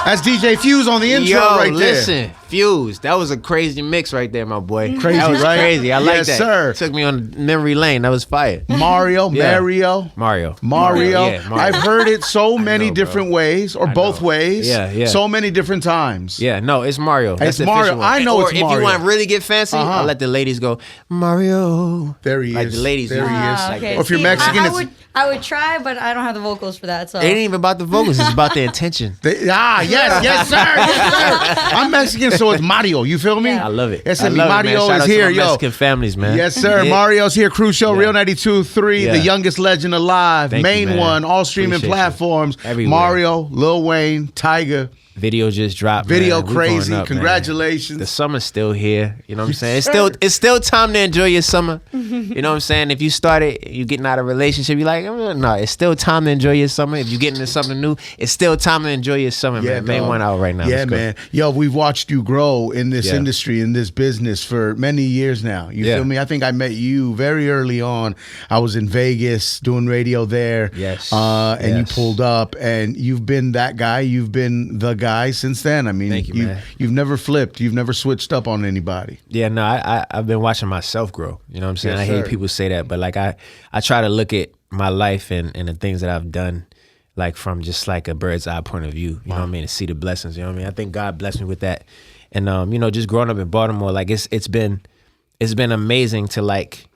That's DJ Fuse on the intro right there. Listen, Fuse, that was a crazy mix right there, my boy. Crazy, that was right? crazy. I like yes, that. Sir. Took me on memory lane. That was fire. Mario. Mario. Mario. Yeah, Mario. I've heard it so many different ways, or both ways. Yeah. So many different times. Yeah, no, it's Mario. That's It's Mario. I know or it's Mario. If you want to really get fancy, I'll let the ladies go, Mario. There he like is. The ladies. There he is. Okay. Or if you're Mexican, I would try, but I don't have the vocals for that. So it ain't even about the vocals. It's about the intention. yes, sir. I'm Mexican, so it's Mario. You feel me? Yeah. I love it. Yes, I love Mario it, man. Shout is out here, to my yo. Mexican families, man. Yes, sir. Yeah. Mario's here. Cruz Show, Yeah. Real 92.3, the Yeah. youngest legend alive, Thank main you, man. one, all streaming Appreciate you. platforms. Everywhere. Mario, Lil Wayne, Tyga. Video just dropped. Video man. We crazy. going up, Congratulations. Man. The summer's still here. You know what I'm saying? It's still time to enjoy your summer. You know what I'm saying? If you started, you getting out of a relationship, you're like, no, it's still time to enjoy your summer. If you getting into something new, it's still time to enjoy your summer, man. Main one out right now. Yeah, man. Yo, we've watched you grow in this industry, in this business for many years now. You feel me? I think I met you very early on. I was in Vegas doing radio there. Yes. And you pulled up, and you've been that guy. You've been the guy since then. I mean, thank you, man. You've never flipped. You've never switched up on anybody. Yeah, no, I've been watching myself grow. You know what I'm saying? Yes, I hate sir. people say that, but like I try to look at my life and the things that I've done like from just like a bird's eye point of view. You know what I mean? To see the blessings. You know what I mean? I think God blessed me with that. And you know, just growing up in Baltimore, like it's been amazing to like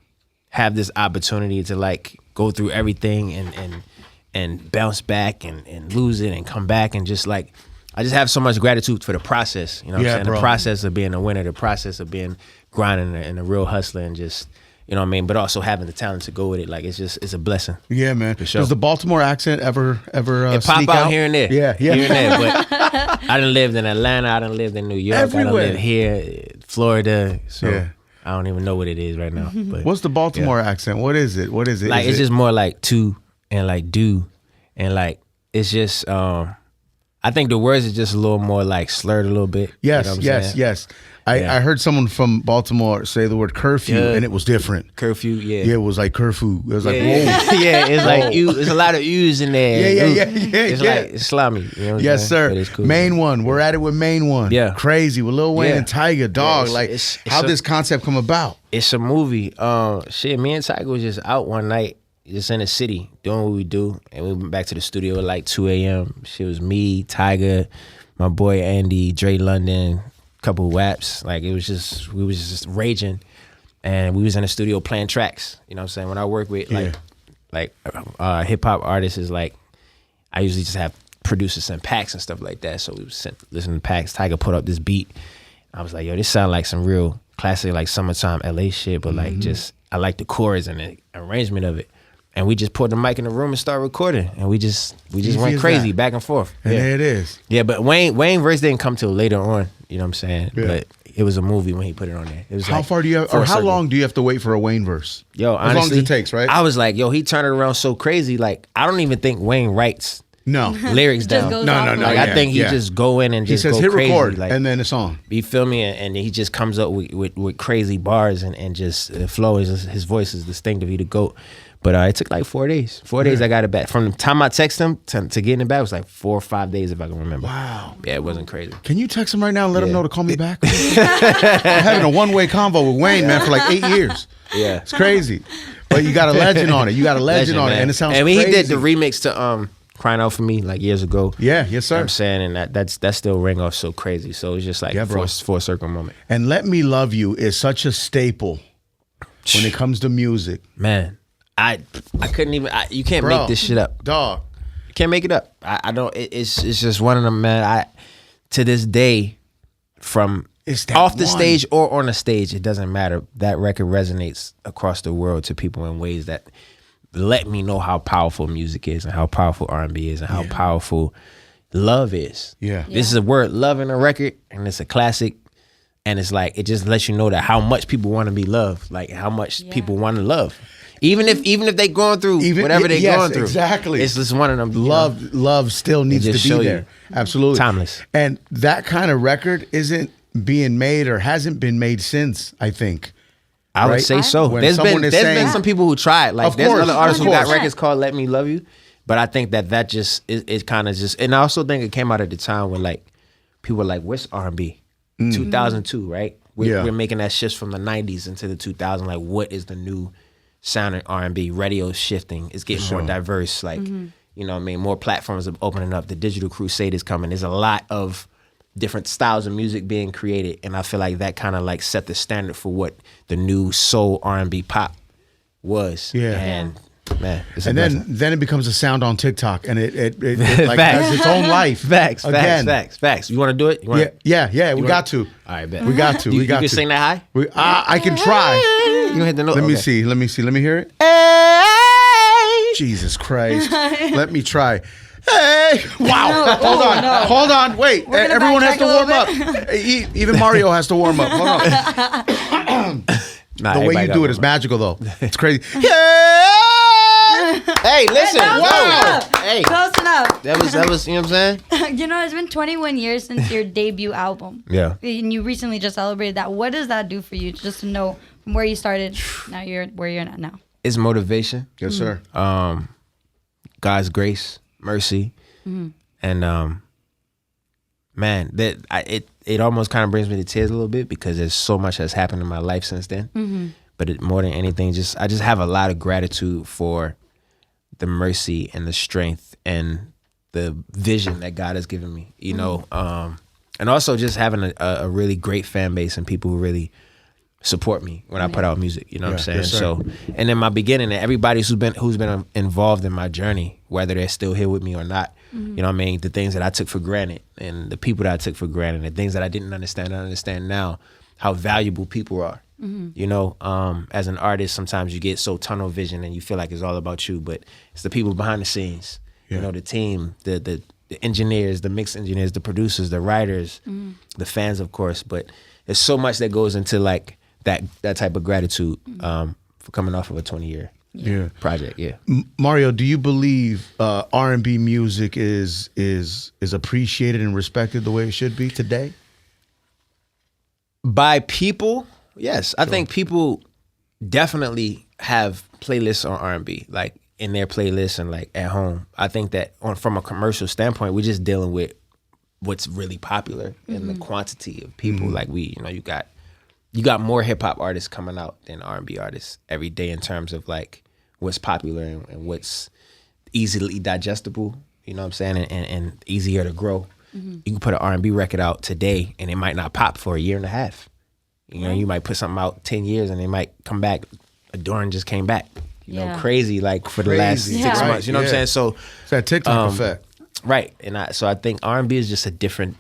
have this opportunity to like go through everything and bounce back and lose it and come back and just like I just have so much gratitude for the process. You know what I'm saying? bro. The process of being a winner, the process of being grinding and a real hustler and just, you know what I mean? But also having the talent to go with it. Like it's a blessing. Yeah, man. For sure. Does the Baltimore accent ever It pop sneak out here and there. Yeah. Here and there. But I done lived in Atlanta. I done lived in New York. Everywhere. I done lived here, Florida. So Yeah. I don't even know what it is right now. But What's the Baltimore accent? What is it? like it's just more like to and like do and like it's just I think the words are just a little more like slurred a little bit. Yes, you know what I'm yes, saying? yes. I heard someone from Baltimore say the word curfew, and it was different. Curfew, yeah. Yeah, it was like curfew. It was like, Yeah, whoa. yeah, it's like there's a lot of U's in there. Yeah. It's like it's slimy. You know what I'm Yes, saying? sir. But it's cool. Main one. We're at it with main one. Yeah. Crazy with Lil Wayne Yeah. and Tyga, dog. Yeah, like, it's how'd this concept come about? It's a movie. Shit, me and Tyga was just out one night, just in the city, doing what we do, and we went back to the studio at like 2 a.m. Shit was me, Tyga, my boy Andy, Dre London, couple of waps. Like we was just raging, and we was in the studio playing tracks. You know what I'm saying? When I work with like hip hop artists, is like I usually just have producers send packs and stuff like that. So we was listening to packs. Tyga put up this beat. I was like, yo, this sound like some real classic like summertime LA shit, but like just I like the chorus and the arrangement of it. And we just put the mic in the room and started recording, and we just went crazy back and forth. And there it is. Yeah, but Wayne verse didn't come till later on. You know what I'm saying? Yeah. But it was a movie when he put it on there. It was How like far do you have, or how long do you have to wait for a Wayne verse? Yo, as honestly, long as it takes, right? I was like, yo, he turned it around so crazy. Like I don't even think Wayne writes No. lyrics Just down. goes No, off no, of no, it. Like I think he just go in and He just says go hit crazy. record, Like, and then it's on. you feel me? And he just comes up with crazy bars and just the flow is his voice is distinctive. He the GOAT. But it took like 4 days. 4 days I got it back. From the time I text him to getting it back, it was like 4 or 5 days if I can remember. Wow. Yeah, it wasn't crazy. Can you text him right now and let him know to call me back? I'm having a one-way convo with Wayne, man, for like 8 years. Yeah. It's crazy. But you got a legend on it. You got a legend on it, man. and it sounds And when crazy. he did the remix to Crying Out For Me like years ago. Yeah, yes, You know sir. what I'm saying, and that still rang off so crazy. So it's just like bro. full circle moment. And Let Me Love You is such a staple when it comes to music. Man, I couldn't even. You can't Bro, make this shit up. Dog. You can't make it up. I don't. It's just one of them, man. To this day, from It's that off the one. stage or on the stage, it doesn't matter. That record resonates across the world to people in ways that let me know how powerful music is and how powerful R&B is and how powerful love is. Yeah. This is a word, love, in a record, and it's a classic. And it's like, it just lets you know that how much people want to be loved, like how much people want to love. Even if they going through whatever they going through. Exactly. It's just one of them. Love still needs to just be show there. you. Absolutely. Timeless. And that kind of record isn't being made or hasn't been made since, I think. I would right? say so. When There's someone been is saying- some people who tried. Like Of there's course, other artists of who got course. records called "Let Me Love You," But I think that just it kind of just, and I also think it came out at the time when like people were like, "What's R&B?" 2002, right? We're making that shift from the 90s into the 2000s. Like, what is the new sound in R&B? Radio shifting. It's getting more diverse. Like, you know what I mean? More platforms are opening up. The digital crusade is coming. There's a lot of different styles of music being created. And I feel like that kind of like set the standard for what the new soul R&B pop was. Yeah. And man, and then it becomes a sound on TikTok, and it like has its own life. Facts. You want to do it? Yeah. We got to. All right, bet. We got to. You can sing that high? I can try. You can hit the note. Let me see. Let me hear it. Hey! Jesus Christ. Let me try. Hey! Wow. Hold on. Wait. Everyone has to warm up. Even Mario has to warm up. Hold on. The way you do it is magical, though. It's crazy. Yeah! Hey, listen. Wow. Hey. Close enough. That was, you know what I'm saying? You know, it's been 21 years since your debut album. Yeah. And you recently just celebrated that. What does that do for you, just to know from where you started, now you're where you're at now? It's motivation. Yes, sir. God's grace, mercy. And man, it almost kind of brings me to tears a little bit because there's so much that's happened in my life since then. But more than anything, I just have a lot of gratitude for the mercy and the strength and the vision that God has given me, you know, and also just having a really great fan base and people who really support me when I put out music, you know what I'm saying? Yes, so, and in my beginning, and everybody who's been involved in my journey, whether they're still here with me or not, you know what I mean? The things that I took for granted and the people that I took for granted, the things that I didn't understand, I understand now how valuable people are. You know, as an artist, sometimes you get so tunnel vision and you feel like it's all about you, but it's the people behind the scenes, you know, the team, the engineers, the mix engineers, the producers, the writers, the fans, of course. But there's so much that goes into like that type of gratitude for coming off of a 20-year project. Yeah. Mario, do you believe R&B music is appreciated and respected the way it should be today? By people, yes. I think people definitely have playlists on R&B, like in their playlists and like at home. I think that from a commercial standpoint, we're just dealing with what's really popular and the quantity of people. Like you got more hip hop artists coming out than R&B artists every day in terms of like what's popular and what's easily digestible. You know what I'm saying? And easier to grow. You can put an R&B record out today and it might not pop for a year and a half. You know, you might put something out 10 years and they might come back. Adoran just came back, you know, crazy like for the last 6 months. You know what I'm saying? So it's that TikTok effect. Right. And so I think R&B is just a different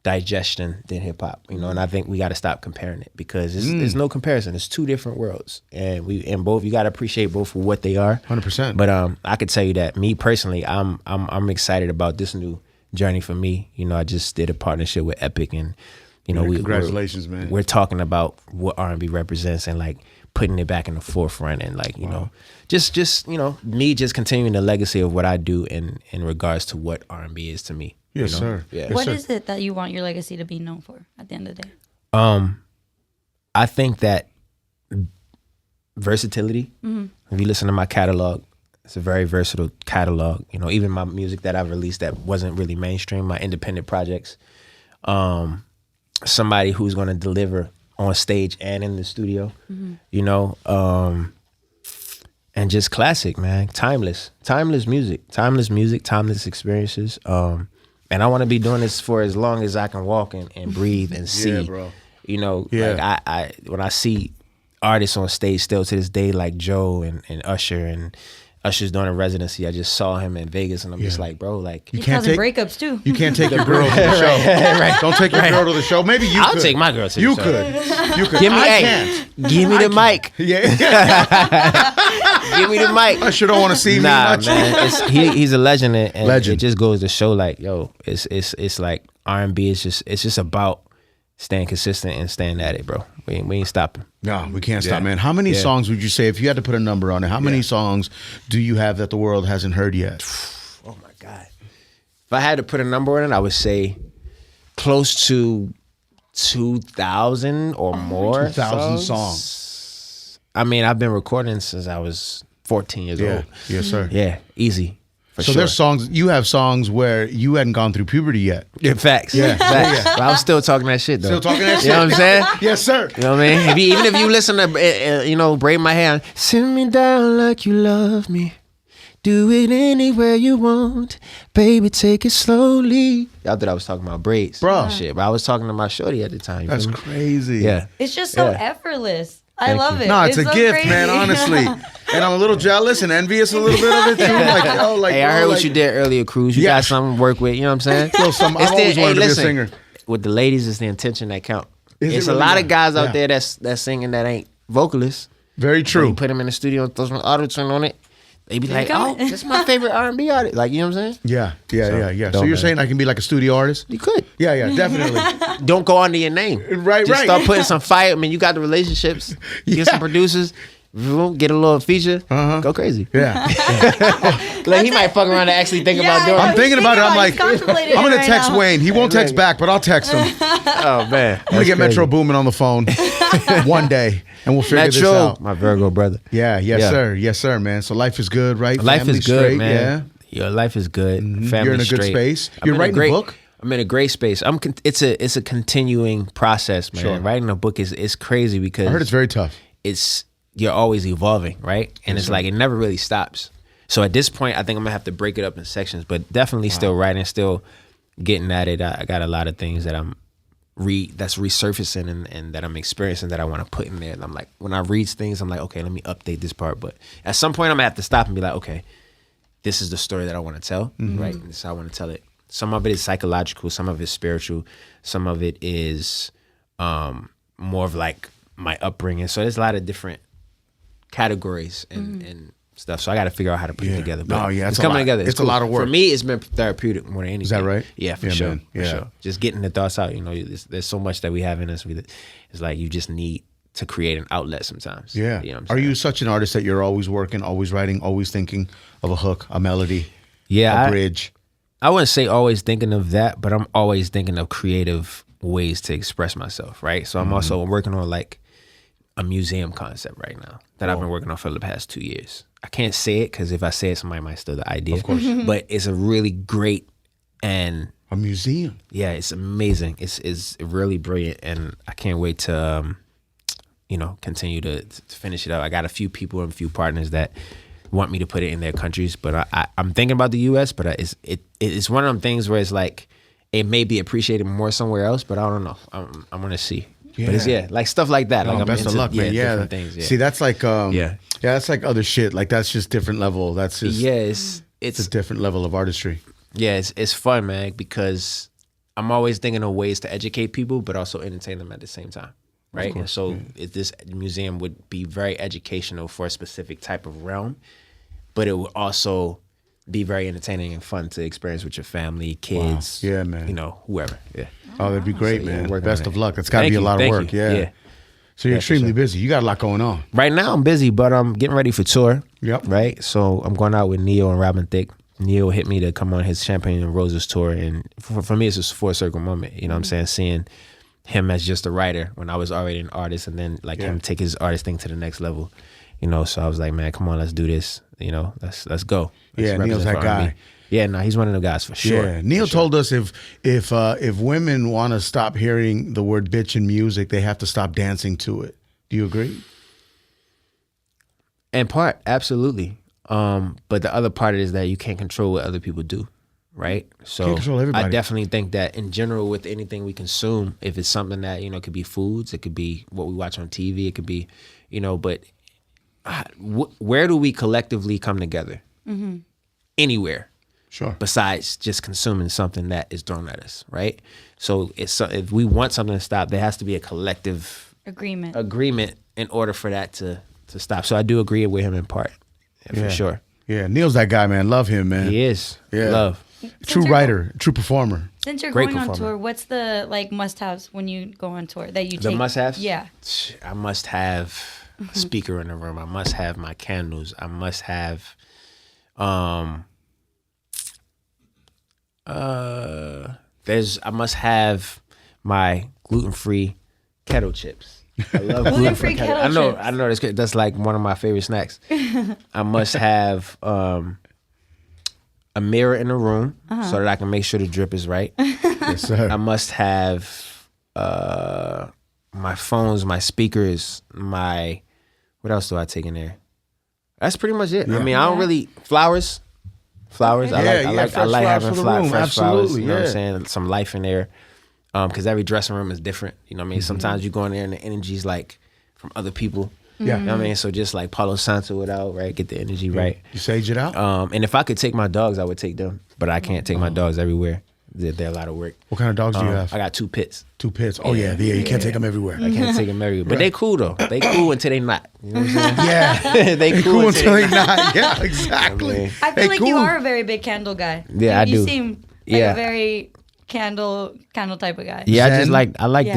digestion than hip hop, you know, and I think we got to stop comparing it because there's no comparison. It's two different worlds, and both you got to appreciate both for what they are. 100%. But I could tell you that me personally, I'm excited about this new journey for me. You know, I just did a partnership with Epic, and you know, congratulations, man. We're talking about what R&B represents and like putting it back in the forefront, and like you know, just you know, me just continuing the legacy of what I do in regards to what R&B is to me. Yes, you know? sir. Yeah. What is it that you want your legacy to be known for at the end of the day? I think that versatility. If you listen to my catalog, it's a very versatile catalog. You know, even my music that I've released that wasn't really mainstream, my independent projects. Somebody who's going to deliver on stage and in the studio. You know, and just classic, man. Timeless music, timeless experiences. And I want to be doing this for as long as I can walk and breathe and see. Yeah, bro. You know, like I when I see artists on stage still to this day, like Joe and Usher, and Usher's doing a residency. I just saw him in Vegas, and I'm just like, bro, like You can't take breakups too. You can't take your girl to the show. Right. Don't take your girl to the show. Maybe you. I'll take my girl to the show. You could. You could. Give me give me the mic. Yeah. Give me the mic. Usher don't want to see me much. Man, he's a legend, and it just goes to show, like, yo, it's like R&B. It's just about staying consistent and staying at it, bro. We ain't stopping. No, we can't stop, man. How many songs would you say, if you had to put a number on it, how many songs do you have that the world hasn't heard yet? Oh my God. If I had to put a number on it, I would say close to 2,000 or more. 2,000 songs. I mean, I've been recording since I was 14 years old. Yes, sir. Yeah, easy. So there's songs, you have songs where you hadn't gone through puberty yet. Yeah, facts. Yeah. Facts. But I was still talking that shit, though. Still talking that shit. You know what I'm saying? Yes, sir. You know what I mean? Even if you listen to, Braid My Hair, sit me down like you love me. Do it anywhere you want. Baby, take it slowly. Y'all thought I was talking about braids. Bro. Shit, but I was talking to my shorty at the time. That's crazy. Yeah. It's just so effortless. I love it. No, it's a so gift, crazy. man, honestly. And I'm a little jealous and envious a little bit of it, too. Hey, I heard what you did earlier, Cruz. You Yeah. got something to work with. You know what I'm saying? I've always wanted to be a singer. With the ladies, it's the intention that count. Is it It's a really lot not? of guys out Yeah. there that's singing that ain't vocalists. Very You true. put them in the studio, throw some auto-tune on it. They be like, come. oh, that's my favorite R&B artist. Like, you know what I'm saying? Yeah. So don't, you're man. saying I can be like a studio artist? You could. Yeah, definitely. Don't go under your name. Right. Just start putting some fire. I mean, you got the relationships. Get some producers. Get a little feature. Go crazy. Yeah. Like, he might fuck around and actually think about doing I'm it. thinking about it. I'm like, He's contemplating I'm going it to right text now. Wayne. He won't text back, but I'll text him. Oh, man. I'm going to get Metro Boomin on the phone one day, and we'll figure this Metro, out. my Virgo brother. Yeah, yes, sir, man. So life is good, right? Life Family's is good, straight, man. Your life is good. Family's You're in a good straight. space. I'm You're in writing a book? I'm in a great space. It's a continuing process, man. Sure. Writing a book is crazy because I heard it's very tough. you're always evolving, right? And it's like it never really stops. So at this point, I think I'm gonna have to break it up in sections, but definitely still writing, still getting at it. I got a lot of things that that's resurfacing and that I'm experiencing that I want to put in there. And I'm like, when I read things, I'm like, okay, let me update this part. But at some point, I'm gonna have to stop and be like, okay, this is the story that I want to tell, right? And this is how I want to tell it. Some of it is psychological, some of it is spiritual, some of it is more of like my upbringing. So there's a lot of different categories and stuff. So I got to figure out how to put it together. But it's coming together. It's a lot of work. For me, it's been therapeutic more than anything. Is that right? Yeah, for Yeah, sure. man. For Yeah. sure. Just getting the thoughts out. There's so much that we have in us. It's like you just need to create an outlet sometimes. Yeah. You know what I'm Are saying? you such an artist that you're always working, always writing, always thinking of a hook, a melody, Yeah, a bridge? I wouldn't say always thinking of that, but I'm always thinking of creative ways to express myself, right? So I'm also working on like a museum concept right now that I've been working on for the past 2 years. I can't say it because if I say it, somebody might steal the idea. Of course. But it's a really great and A museum. yeah, it's amazing. It's really brilliant, and I can't wait to continue to finish it up. I got a few people and a few partners that want me to put it in their countries, but I'm thinking about the U.S. But it's one of them things where it's like it may be appreciated more somewhere else, but I don't know. I'm gonna see. Yeah. But it's like stuff like that. Like Oh, I'm best of into, luck, man. Yeah. different things. Yeah. See, that's like Yeah. that's like other shit. Like that's just different level. That's just It's a different level of artistry. Yeah, it's fun, man, because I'm always thinking of ways to educate people, but also entertain them at the same time, right? And so this museum would be very educational for a specific type of realm, but it would also be very entertaining and fun to experience with your family, kids, Yeah, man. Whoever. Yeah. Oh, that'd be great, So, yeah, man. working Best on of it. luck. That's got to be a lot of Thank work. you. Yeah. So you're Yeah, for extremely sure. busy. You got a lot going on. Right now I'm busy, but I'm getting ready for tour. Yep. Right? So I'm going out with Neo and Robin Thicke. Neo hit me to come on his Champagne and Roses tour, and for me it's a full circle moment. You know what I'm saying? Seeing him as just a writer when I was already an artist, and then him take his artist thing to the next level. So I was like, man, come on, let's do this. Let's go. Let's Yeah, Neil's represent that for guy. R&B. Yeah, no, he's one of the guys for sure. Yeah, Neil told us if women want to stop hearing the word bitch in music, they have to stop dancing to it. Do you agree? In part, absolutely. But the other part is that you can't control what other people do, right? So Can't control everybody. I definitely think that in general, with anything we consume, if it's something that it could be foods, it could be what we watch on TV, it could be, but where do we collectively come together? Anywhere. Sure. Besides just consuming something that is thrown at us, right? So if we want something to stop, there has to be a collective agreement in order for that to stop. So I do agree with him in part, for sure. Yeah, Neil's that guy, man. Love him, man. He is. Yeah. Love. True writer, true performer. Since you're Great going on performer. tour, what's the must-haves when you go on tour that you take? The must-haves? Yeah. I must have a speaker in the room. I must have my candles. I must have I must have my gluten-free kettle chips. I love Gluten-free kettle chips. I know that's like one of my favorite snacks. I must have a mirror in the room so that I can make sure the drip is right. Yes, sir. I must have my phones, my speakers, what else do I take in there? That's pretty much it. I mean, I don't really flowers. I like having fresh flowers. You know what I'm saying? Some life in there. Because every dressing room is different. You know what I mean? Sometimes you go in there and the energy's like from other people. Yeah. You know what I mean? So just like Palo Santo it out, right? Get the energy right. You sage it out? And if I could take my dogs, I would take them. But I can't take my dogs everywhere. They're a lot of work. What kind of dogs do you have? I got 2 pits. 2 pits. Oh, yeah. You can't take them everywhere. I can't take them everywhere. But they cool, though. They cool until they not. You know what I'm saying? Yeah. they cool until they not. Yeah, exactly. I feel like you are a very big candle guy. Yeah, I do. You seem like a very candle type of guy. Yeah, I like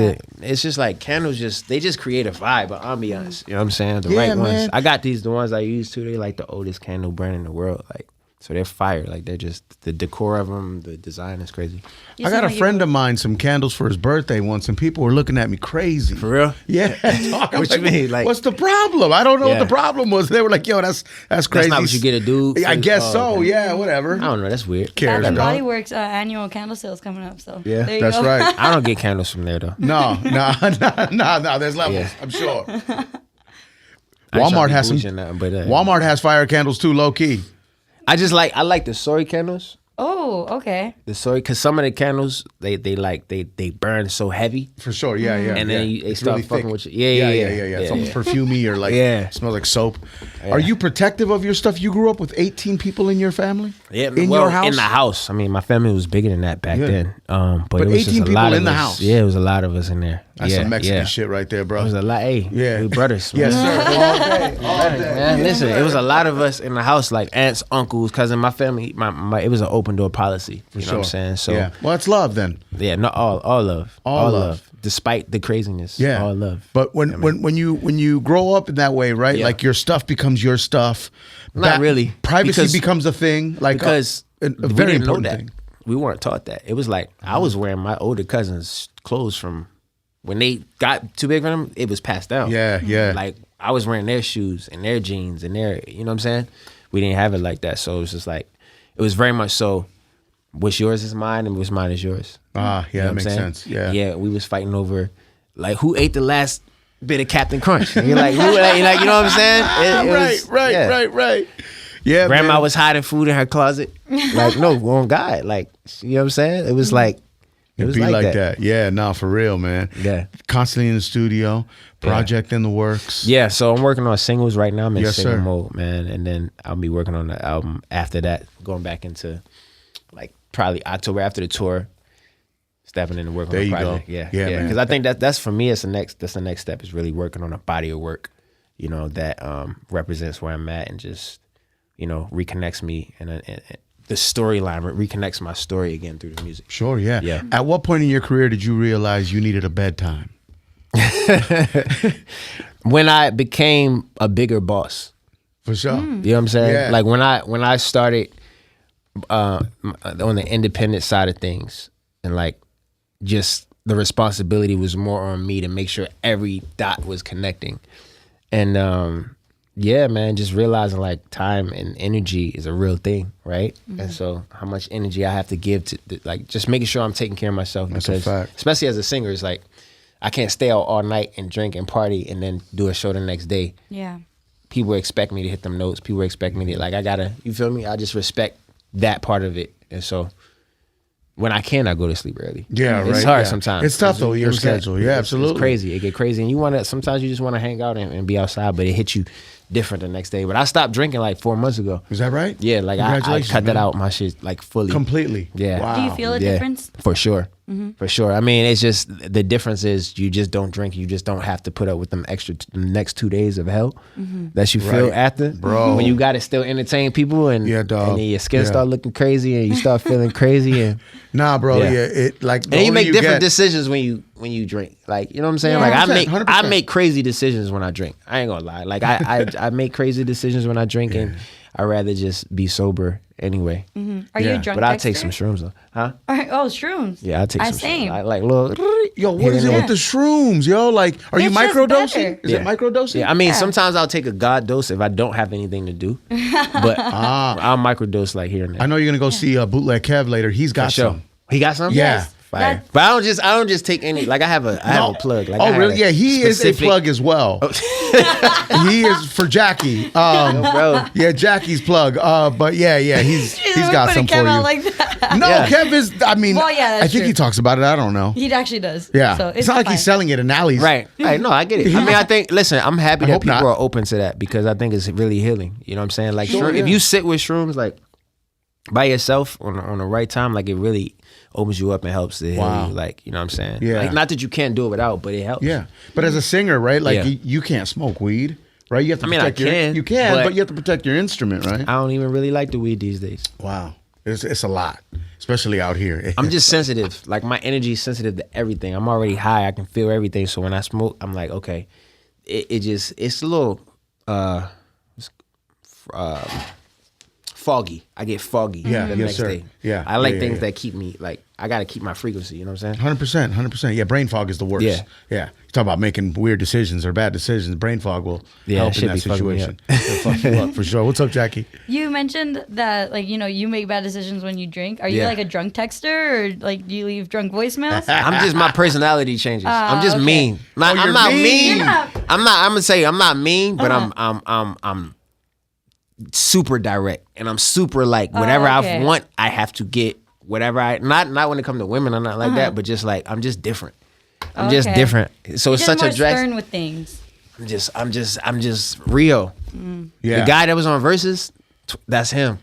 it's just like candles they just create a vibe, an ambiance. You know what I'm saying? The right ones. I got the ones I use too. They like the oldest candle brand in the world. Like, so they're fire. Like, they're just, the decor of them, the design is crazy. I got a friend of mine some candles for his birthday once, and people were looking at me crazy. For real? Yeah. What you mean? Like, what's the problem? I don't know what the problem was. They were like, yo, that's crazy. That's not what you get a dude? I guess so. Okay. Yeah, whatever. I don't know. That's weird. Bath and Body Works annual candle sales coming up. So yeah, that's right. I don't get candles from there, though. No. There's levels, I'm sure. Walmart has Walmart has fire candles too, low key. I like the soy candles. Oh, okay. The soy, because some of the candles they burn so heavy. For sure, yeah. And then they start really fucking with you. Yeah. It's almost perfumey or like smells like soap. Yeah. Are you protective of your stuff? You grew up with 18 people in your family? Yeah, your house? In the house. I mean, my family was bigger than that back then. But it was 18 just a people lot in of the us. house. Yeah, it was a lot of us in there. That's some Mexican shit right there, bro. It was a lot. Hey, we brothers. Yes, sir. All day. Man, listen, it was a lot of us in the house, like aunts, uncles, cousin. My family, it was an open door policy. You know what I'm saying? So, well, it's love then. Yeah, not all love. All love. Despite the craziness. Yeah. All love. But when you grow up in that way, right? Like, your stuff becomes your stuff. Not really. Privacy becomes a thing. Like, because a very important thing. We weren't taught that. It was like, I was wearing my older cousins' clothes from when they got too big for them, it was passed down. Yeah. Like, I was wearing their shoes and their jeans and their, you know what I'm saying? We didn't have it like that. So it was just like, it was very much so, what's yours is mine and what's mine is yours. Yeah, that makes sense. Yeah, we was fighting over, like, who ate the last bit of Captain Crunch? And you're like, you know what I'm saying? Right. Yeah, Grandma was hiding food in her closet. Like, no, on God. Like, you know what I'm saying? It was like, it was like that. Yeah, no, for real, man. Yeah. Constantly in the studio, project in the works. Yeah, so I'm working on singles right now. I'm in single mode, man. And then I'll be working on the album after that, going back into, like, probably October after the tour, stepping in and working on the project. Yeah, because I think that's for me, that's the next step, is really working on a body of work, you know, that represents where I'm at and just, you know, reconnects me and the storyline, reconnects my story again through the music. Sure, yeah. At what point in your career did you realize you needed a bedtime? When I became a bigger boss. For sure. You know what I'm saying? Yeah. Like, when I started on the independent side of things, and like, just the responsibility was more on me to make sure every dot was connecting. And yeah, man, just realizing like time and energy is a real thing, right? Mm-hmm. And so how much energy I have to give to, like, just making sure I'm taking care of myself. That's because, a fact. especially as a singer, it's like, I can't stay out all night and drink and party and then do a show the next day. Yeah. People expect me to hit them notes. People expect me to, like, I gotta, you feel me? I just respect that part of it. And so when I can, I go to sleep early. Yeah, right. It's hard sometimes. It's tough though, your schedule. Yeah, absolutely. It's crazy. It get crazy. And you want to, sometimes you just want to hang out and be outside, but it hits you different the next day. But I stopped drinking like 4 months ago. Is that right? Yeah, like I cut that out, my shit, like fully. Completely. Yeah. Wow. Do you feel a difference? For sure. Mm-hmm. For sure. I mean, it's just, the difference is you just don't drink. You just don't have to put up with them extra the next 2 days of hell that you feel after. Bro. When you got to still entertain people and, and then your skin start looking crazy and you start feeling crazy. And nah, bro. Yeah. It like, and you make different decisions when you drink. Like, you know what I'm saying? Yeah, like 100%. I make crazy decisions when I drink. I ain't gonna lie. Like I make crazy decisions when I drink, and I'd rather just be sober anyway. Are you a drunk? But I'll take some shrooms though. Huh? Shrooms. Yeah, I'll take some same. shrooms. Like little. Yo, what is it with the shrooms, yo? Like, are you It's just microdosing? better. Is it microdosing? Yeah, I mean, sometimes I'll take a God dose if I don't have anything to do. But I'll microdose like here and there. I know you're gonna go see Bootleg Kev later. He's got some. He got some? Yeah. Fire. But I don't just take any. Like I have a plug. Like, really? Yeah, he is a plug as well. He is for Jackie. Bro. Yeah, Jackie's plug. But yeah, he's got some for you. Like that. No, Kev is. I mean, Well, yeah, that's I think true. he talks about it. I don't know. He actually does. Yeah, So it's not like he's selling it in alleys. Right. No, I get it. I mean, I think, listen, I'm happy that hope people not. are open to that because I think it's really healing. You know what I'm saying? Like, Sure, if yeah. you sit with shrooms, like, by yourself on the right time, like, it really opens you up and helps to heal you. Like, you know what I'm saying? Yeah. Like, not that you can't do it without, but it helps. Yeah, but as a singer, right? Like Yeah. you can't smoke weed, right? You have to I mean, I protect your. can, You can, but- but you have to protect your instrument, right? I don't even really like the weed these days. Wow, it's a lot, especially out here. I'm just sensitive. Like, my energy is sensitive to everything. I'm already high. I can feel everything. So when I smoke, I'm like, okay. It's a little foggy. I get foggy the yes, next sir. day. Yeah, I like yeah, things yeah. that keep me, like, I got to keep my frequency. You know what I'm saying? 100%. Yeah, brain fog is the worst. Yeah. You talk about making weird decisions or bad decisions. Brain fog will help it in that should be fucking me situation. It'll fuck you up for sure. What's up, Jackie? You mentioned that, like, you make bad decisions when you drink. Are you Yeah. like a drunk texter, or like do you leave drunk voicemails? I'm just, my personality changes. I'm just okay. mean. Not, Oh, I'm you're not mean. mean. You're not. I'm gonna say I'm not mean, but I'm super direct, and I'm super like whatever okay. I want, I have to get whatever I not when it comes to women, I'm not like that, but just like I'm just different. I'm just Okay. different. So it's Just such more a dress. stern with things. I'm just Rio. Yeah, The guy that was on Versus, that's him.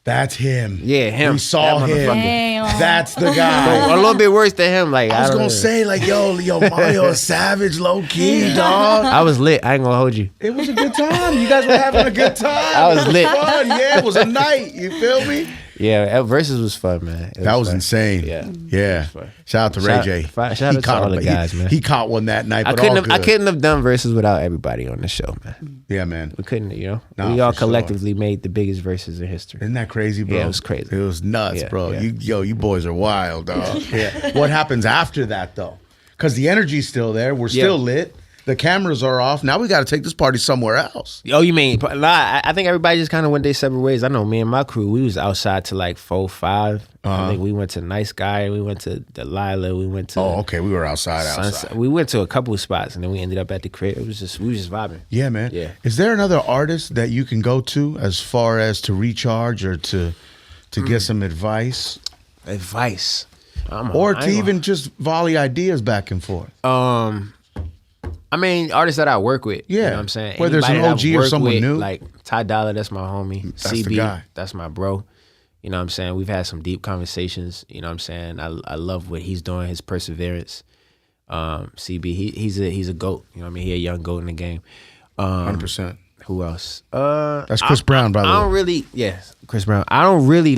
that's him. Yeah, him. We saw That him. motherfucker. Damn. That's the guy. A little bit worse than him. Like I was don't gonna know. say like, yo, Mario is savage, low key, dog. I was lit. I ain't gonna hold you. It was a good time. You guys were having a good time. I was It lit. Fun. Yeah, it was a night. You feel me? Yeah, Versus was fun, man. It That was fun. insane. Yeah. Shout out to Ray J. Shout out to all the guys, man. He caught one that night. I But couldn't all have. I good. couldn't have done Versus without everybody on the show, man. Yeah, man. We couldn't. Nah, we all for sure. collectively made the biggest Versus in history. Isn't that crazy, bro? Yeah, it was crazy. It was nuts, Yeah, bro. yeah. You boys are wild, dog. Yeah. What happens after that, though? Because the energy's still there. We're still lit. The cameras are off. Now we got to take this party somewhere else. Oh, you mean? Nah, I think everybody just kind of went their separate ways. I know me and my crew, we was outside till like 4, 5. I think we went to Nice Guy. We went to Delilah. We went to. Oh, okay. We were outside. Sunset. We went to a couple of spots and then we ended up at the crib. We was just vibing. Yeah, man. Yeah. Is there another artist that you can go to as far as to recharge or to get some advice? Advice. Or to even just volley ideas back and forth? I mean, artists that I work with. Yeah. You know what I'm saying? Whether it's an Anybody that OG I've or worked someone with, new. Like Ty Dolla, that's my homie. That's CB, the guy. that's my bro. You know what I'm saying? We've had some deep conversations. You know what I'm saying? I love what he's doing, his perseverance. CB, he's a GOAT. You know what I mean? He a young GOAT in the game. 100%. Who else? That's Chris Brown, by the way. I don't really, Chris Brown. I don't really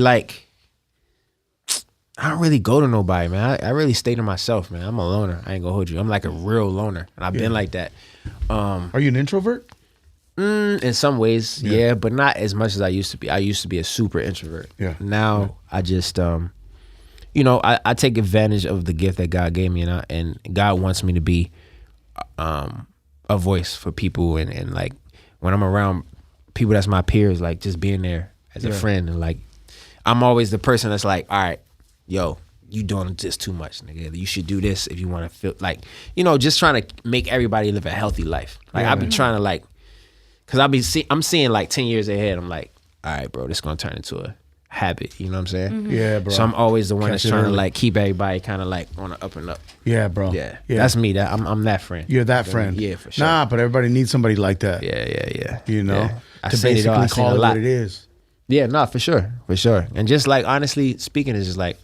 go to nobody, man. I really stay to myself, man. I'm a loner. I ain't gonna hold you. I'm like a real loner, and I've been like that. Are you an introvert? In some ways, yeah, but not as much as I used to be. I used to be a super introvert. Yeah. Now I just, I take advantage of the gift that God gave me, and God wants me to be a voice for people, and like when I'm around people that's my peers, like just being there as a friend, and like I'm always the person that's like, all right, yo, you doing this too much, nigga. You should do this if you want to feel like, just trying to make everybody live a healthy life. Like I be trying to like. Cause I'm seeing like 10 years ahead. I'm like, all right, bro, this gonna turn into a habit. You know what I'm saying? Mm-hmm. Yeah, bro. So I'm always the one Catch that's it trying to early. like keep everybody kind of like on the up and up. Yeah, bro. Yeah, that's me. That I'm that friend. You're that friend. Yeah, for sure. Nah, but everybody needs somebody like that. Yeah. You know, Yeah. I to seen it all. basically I seen call a it lot. what it is. Yeah, no, for sure. And just like honestly speaking, it's just like,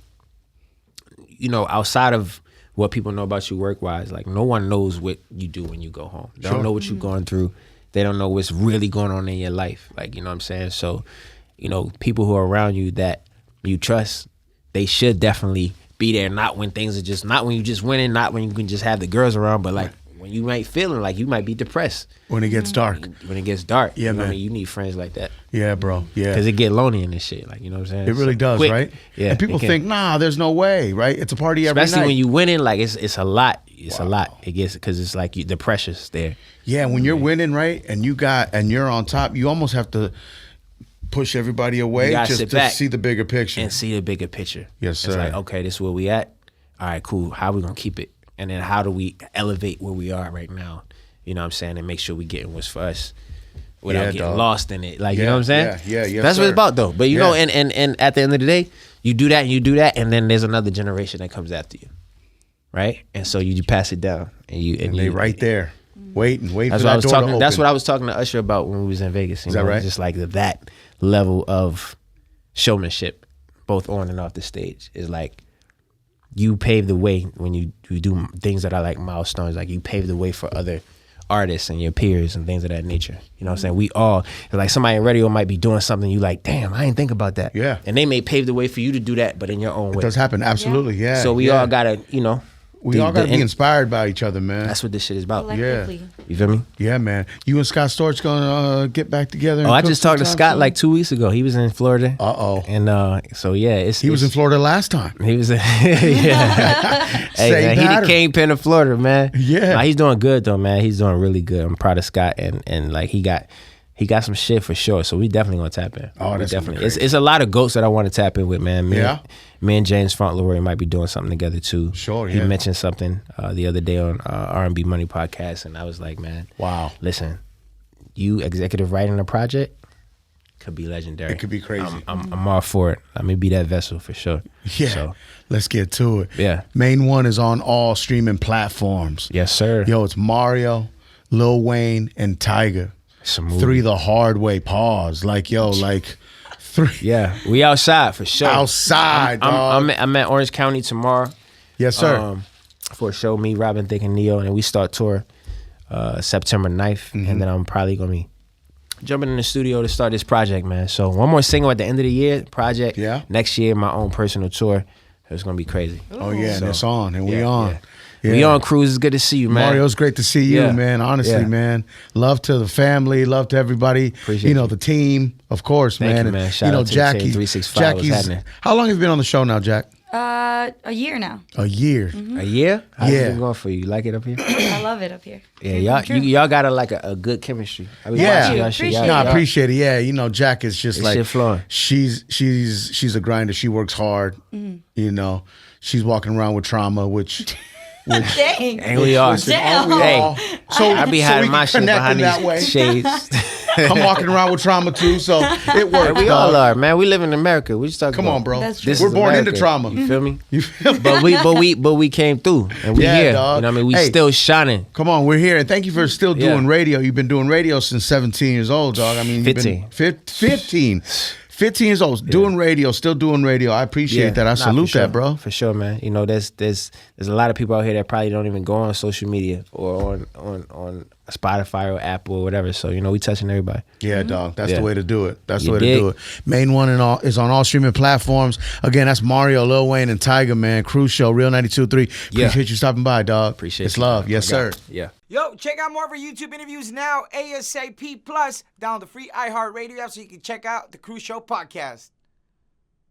outside of what people know about you work wise, like no one knows what you do when you go home. They don't know what you're going through. They don't know what's really going on in your life. Like, you know what I'm saying? So, people who are around you that you trust, they should definitely be there. Not when things are not when you just winning, not when you can just have the girls around, but like when you might feeling like you might be depressed. When it gets dark. When it gets dark. Yeah, you know man. what I mean? You need friends like that. Yeah, bro. Yeah. Because it get lonely in this shit. Like, you know what I'm saying? It really does, quick. right? Yeah. And people think, nah, there's no way, right? It's a party every especially night. when you winning, like it's a lot. It's a lot. It gets because it's like the pressure's there. Yeah, when you're winning, right, and you're on top, you almost have to push everybody away just sit to back see the bigger picture. and see the bigger picture. Yes, sir. It's like, okay, this is where we at. All right, cool. How we gonna keep it? And then how do we elevate where we are right now? You know what I'm saying? And make sure we getting what's for us without getting lost in it. Like, you know what I'm saying? Yeah. That's what it's about, though. But you know, and at the end of the day, you do that, and then there's another generation that comes after you, right? And so you pass it down, and they right there, waiting that's for what I that was door talking. to open. That's what I was talking to Usher about when we was in Vegas. Is that right? Just like that level of showmanship, both on and off the stage, is like you pave the way when you do things that are like milestones. Like you pave the way for other artists and your peers and things of that nature. You know what I'm saying? We all, like somebody in radio might be doing something you like, damn, I didn't think about that. Yeah. And they may pave the way for you to do that, but in your own way. It does happen, absolutely, yeah. So we all gotta, you know. We all gotta be inspired by each other, man. That's what this shit is about. Collectively. You feel me? Yeah, man. You and Scott Storch gonna get back together? Oh, I just talked to Scott like 2 weeks ago. He was in Florida. Uh-oh. And so yeah, He was in Florida last time. He was, yeah. Hey man, he the kingpin of Florida, man. Yeah. Nah, he's doing good though, man. He's doing really good. I'm proud of Scott, and like he got some shit for sure. So we definitely gonna tap in. Oh, that's definitely. It's a lot of goats that I want to tap in with, man. Me and James Fauntleroy might be doing something together too. Sure, He mentioned something the other day on R&B Money podcast, and I was like, man, wow. Listen, you executive writing a project could be legendary. It could be crazy. I'm all for it. Let me be that vessel for sure. Yeah. So, let's get to it. Yeah. Main One is on all streaming platforms. Yes, sir. Yo, it's Mario, Lil Wayne, and Tyga. Three the hard way. Pause. Like, yo, like three. Yeah, we outside for sure. Outside, dog. I'm at Orange County tomorrow. Yes, sir. For a show, me, Robin Thicke, and Neo, and we start tour September 9th, and then I'm probably gonna be jumping in the studio to start this project, man. So one more single at the end of the year, project. Yeah. Next year, my own personal tour. It's gonna be crazy. Oh yeah, So, and it's on, and we on. Yeah. We on, Cruz. It's good to see you, man. Mario, it's great to see you, Yeah. man. Honestly, Yeah. man. Love to the family, love to everybody. Appreciate you. The team, of course, Thank man. you, man. And, Shout out to the Jackie. team, 365. What's happening? How long have you been on the show now, Jack? A year now. A year. A year? How's Yeah. it been going for you? You like it up here? I love it up here. Yeah, y'all got a good chemistry. I be Yeah. watching y'all Appreciate shit. it. No, I Y'all- appreciate it. Yeah, Jack is just This like shit flowing. she's a grinder. She works hard. She's walking around with trauma, which Dang. And we are. Damn. all. So I be so hiding we my can shit connect behind in that way. these shades. I'm walking around with trauma too, so it works. We dog. all are, man. We live in America. We just talking Come about. on, bro. That's true. This We're is born America. into trauma. You feel me? You feel me? But we came through and we Yeah, here. dog. You know what I mean? We Hey. still shining. Come on, we're here, and thank you for still doing Yeah. radio. You've been doing radio since 17 years old, dog. I mean, 15. 15 years old, doing radio, still doing radio. I appreciate that. I salute for sure. that, bro. For sure, man. There's a lot of people out here that probably don't even go on social media or on Spotify or Apple or whatever. So we touching everybody. Yeah, dog. That's Yeah. the way to do it. That's You the way dig? to do it. Main One is on all streaming platforms. Again, that's Mario, Lil Wayne, and Tyga, man. Cruz Show, Real 92.3. Yeah. Appreciate you stopping by, dog. Appreciate it's you, love. man. Yes, I got sir. it. Yeah. Yo, check out more of our YouTube interviews now, ASAP Plus. Download the free iHeartRadio app so you can check out the Cruz Show podcast.